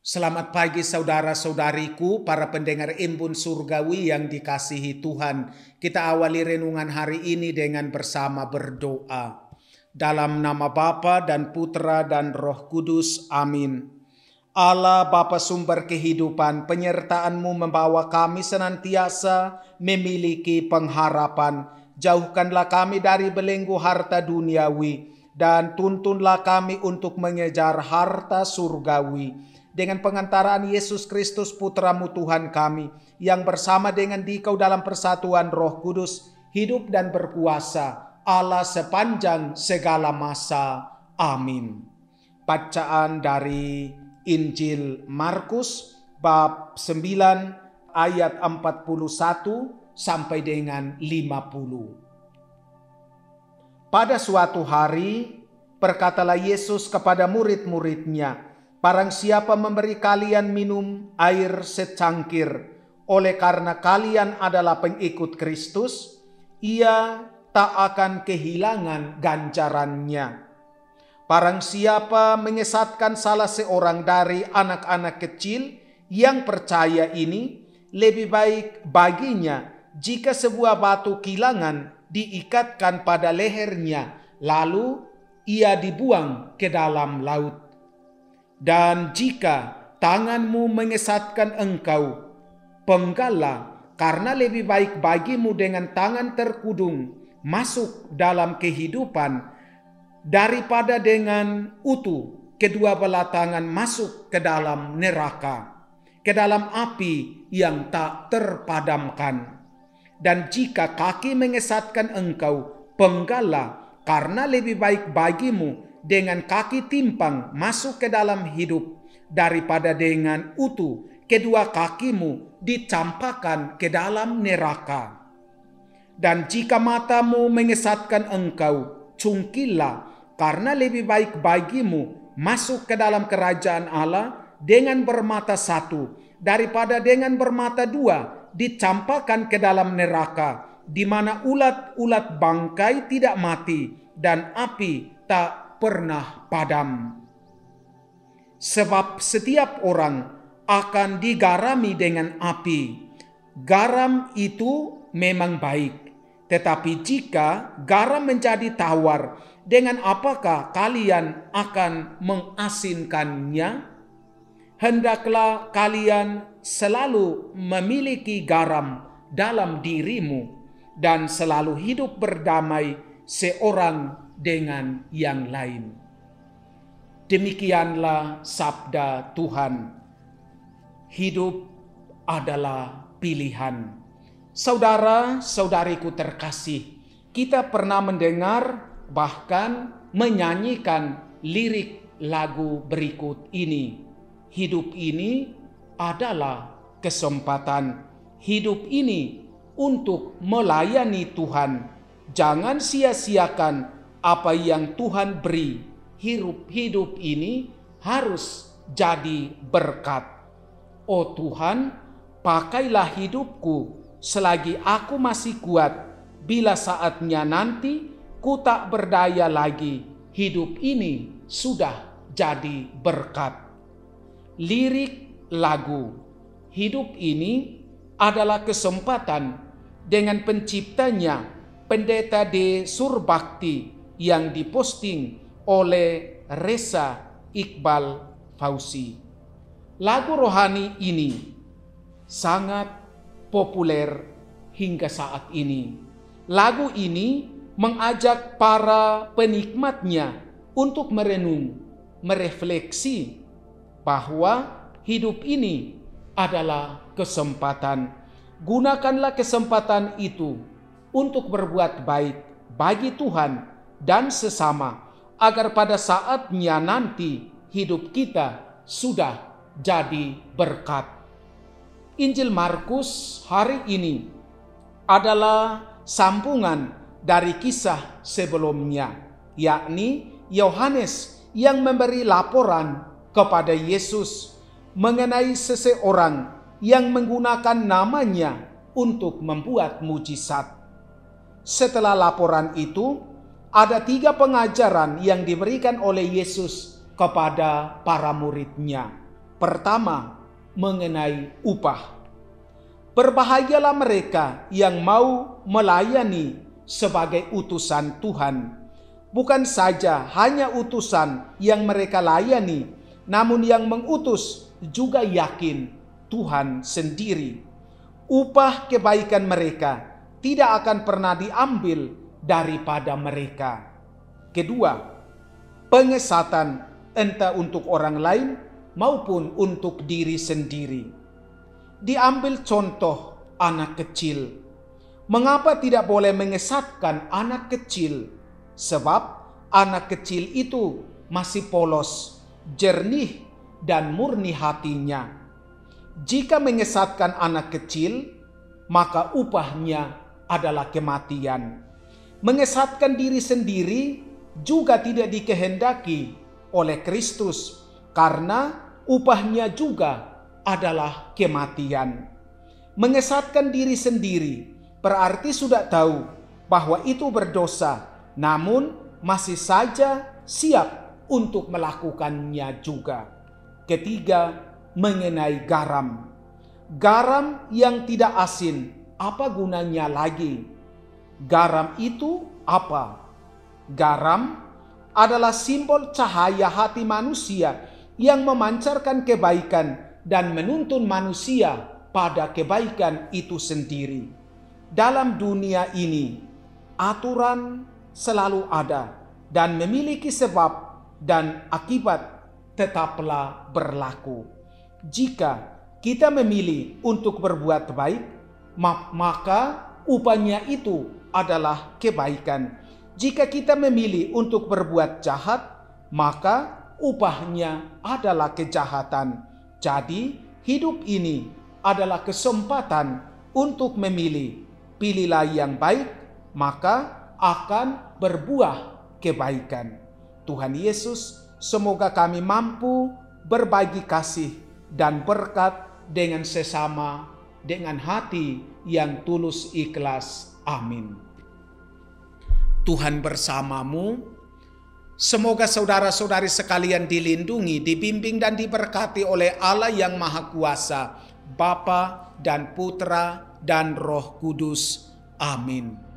Selamat pagi saudara-saudariku, para pendengar Embun Surgawi yang dikasihi Tuhan. Kita awali renungan hari ini dengan bersama berdoa. Dalam nama Bapa dan Putra dan Roh Kudus, amin. Allah Bapa sumber kehidupan, penyertaan-Mu membawa kami senantiasa memiliki pengharapan. Jauhkanlah kami dari belenggu harta duniawi dan tuntunlah kami untuk mengejar harta surgawi. Dengan pengantaraan Yesus Kristus Putra-Mu Tuhan kami, yang bersama dengan Dikau dalam persatuan Roh Kudus, hidup dan berkuasa Allah sepanjang segala masa. Amin. Bacaan dari Injil Markus bab 9 ayat 41 sampai dengan 50. Pada suatu hari berkatalah Yesus kepada murid-muridnya, "Barang siapa memberi kalian minum air secangkir, oleh karena kalian adalah pengikut Kristus, ia tak akan kehilangan ganjarannya. Barang siapa mengesatkan salah seorang dari anak-anak kecil yang percaya ini, lebih baik baginya jika sebuah batu kilangan diikatkan pada lehernya, lalu ia dibuang ke dalam laut. Dan jika tanganmu mengesatkan engkau, penggallah, karena lebih baik bagimu dengan tangan terkudung masuk dalam kehidupan daripada dengan utuh kedua belah tangan masuk ke dalam neraka, ke dalam api yang tak terpadamkan. Dan jika kaki mengesatkan engkau, penggallah, karena lebih baik bagimu dengan kaki timpang masuk ke dalam hidup daripada dengan utuh kedua kakimu dicampakkan ke dalam neraka. Dan jika matamu mengesatkan engkau, cungkilah, karena lebih baik bagimu masuk ke dalam kerajaan Allah dengan bermata satu daripada dengan bermata dua dicampakkan ke dalam neraka, di mana ulat-ulat bangkai tidak mati dan api tak pernah padam. Sebab setiap orang akan digarami dengan api. Garam itu memang baik, tetapi jika garam menjadi tawar, dengan apakah kalian akan mengasinkannya? Hendaklah kalian selalu memiliki garam dalam dirimu dan selalu hidup berdamai seorang dengan yang lain." Demikianlah sabda Tuhan. Hidup adalah pilihan. Saudara-saudariku terkasih, kita pernah mendengar bahkan menyanyikan lirik lagu berikut ini. Hidup ini adalah kesempatan. Hidup ini untuk melayani Tuhan. Jangan sia-siakan apa yang Tuhan beri. Hidup ini harus jadi berkat. Oh Tuhan, pakailah hidupku selagi aku masih kuat. Bila saatnya nanti ku tak berdaya lagi, hidup ini sudah jadi berkat. Lirik lagu hidup ini adalah kesempatan dengan penciptanya, Pendeta D. Surbakti, yang diposting oleh Reza Iqbal Fauzi. Lagu rohani ini sangat populer hingga saat ini. Lagu ini mengajak para penikmatnya untuk merenung, merefleksi bahwa hidup ini adalah kesempatan. Gunakanlah kesempatan itu untuk berbuat baik bagi Tuhan dan sesama, agar pada saatnya nanti hidup kita sudah jadi berkat. Injil Markus hari ini adalah sambungan dari kisah sebelumnya, yakni Yohanes yang memberi laporan kepada Yesus mengenai seseorang yang menggunakan namanya untuk membuat mujizat. Setelah laporan itu, ada 3 pengajaran yang diberikan oleh Yesus kepada para muridnya. Pertama, mengenai upah. Berbahagialah mereka yang mau melayani sebagai utusan Tuhan. Bukan saja hanya utusan yang mereka layani, namun yang mengutus juga yakin Tuhan sendiri. Upah kebaikan mereka tidak akan pernah diambil daripada mereka. Kedua, pengesatan entah untuk orang lain maupun untuk diri sendiri. Diambil contoh anak kecil. Mengapa tidak boleh mengesatkan anak kecil? Sebab anak kecil itu masih polos, jernih, dan murni hatinya. Jika mengesatkan anak kecil, maka upahnya adalah kematian. Mengesatkan diri sendiri juga tidak dikehendaki oleh Kristus, karena upahnya juga adalah kematian. Mengesatkan diri sendiri berarti sudah tahu bahwa itu berdosa, namun masih saja siap untuk melakukannya juga. Ketiga, mengenai garam. Garam yang tidak asin, apa gunanya lagi? Garam itu apa? Garam adalah simbol cahaya hati manusia yang memancarkan kebaikan dan menuntun manusia pada kebaikan itu sendiri. Dalam dunia ini, aturan selalu ada dan memiliki sebab dan akibat tetaplah berlaku. Jika kita memilih untuk berbuat baik, maka upahnya itu adalah kebaikan. Jika kita memilih untuk berbuat jahat, maka upahnya adalah kejahatan. Jadi, hidup ini adalah kesempatan untuk memilih. Pilihlah yang baik, maka akan berbuah kebaikan. Tuhan Yesus, semoga kami mampu berbagi kasih dan berkat dengan sesama, dengan hati yang tulus ikhlas. Amin. Tuhan bersamamu. Semoga saudara-saudari sekalian dilindungi, dibimbing dan diberkati oleh Allah yang Maha Kuasa, Bapa dan Putra dan Roh Kudus. Amin.